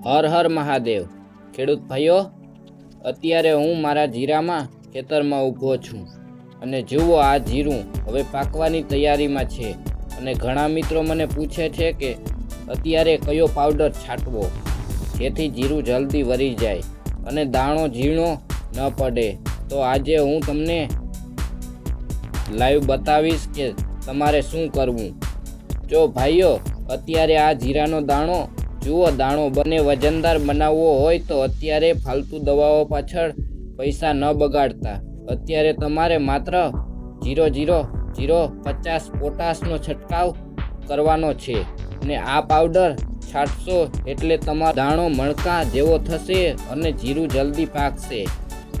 હર હર મહાદેવ ખેડૂત ભાઈઓ, અત્યારે હું મારા જીરામાં ખેતરમાં ઊભો છું અને જુઓ આ જીરું હવે પાકવાની તૈયારીમાં છે અને ઘણા મિત્રો મને પૂછે છે કે અત્યારે કયો પાવડર છાંટવો જેથી જીરું જલ્દી વરી જાય અને દાણો ઝીણો ન પડે। તો આજે હું તમને લાઈવ બતાવીશ કે તમારે શું કરવું। જો ભાઈઓ, અત્યારે આ જીરાનો દાણો જુઓ, દાણો બને વજનદાર બનાવવો હોય તો અત્યારે ફાલતુ દવાઓ પાછળ પૈસા ન બગાડતા અત્યારે તમારે માત્ર 0.050 પોટાશનો છંટકાવ કરવાનો છે અને આ પાવડર છાંટશો એટલે તમારો દાણો મણકા જેવો થશે અને જીરું જલ્દી પાકશે।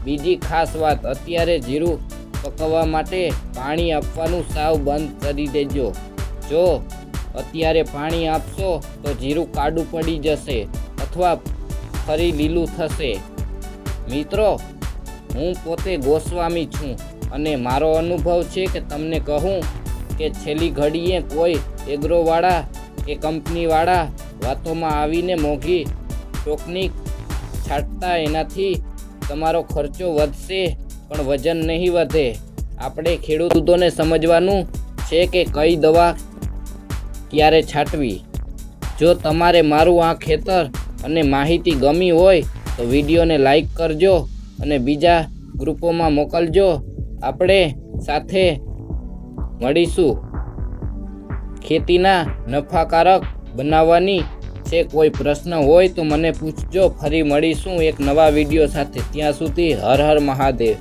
બીજી ખાસ વાત, અત્યારે જીરું પકવવા માટે પાણી આપવાનું સાવ બંધ કરી દેજો। જો અત્યારે પાણી આપશો તો જીરું કાડું પડી જશે અથવા ફરી લીલું થશે। મિત્રો, હું પોતે ગોસ્વામી છું અને મારો અનુભવ છે કે તમને કહું કે છેલ્લી ઘડીએ કોઈ એગ્રોવાળા કે કંપનીવાળા વાતોમાં આવીને મોંઘી ટોકનિક છાંટતા એનાથી તમારો ખર્ચો વધશે પણ વજન નહીં વધે। આપણે ખેડૂતોને સમજવાનું છે કે કઈ દવા ક્યારે છાંટવી। જો તમારે મારું આ ખેતર અને માહિતી ગમી હોય તો વિડીયોને લાઈક કરજો અને બીજા ગ્રુપોમાં મોકલજો। આપણે સાથે મળીશું। ખેતીના નફાકારક બનાવવાની છે કોઈ પ્રશ્ન હોય તો મને પૂછજો। ફરી મળીશું એક નવા વિડીયો સાથે। ત્યાં સુધી હર હર મહાદેવ।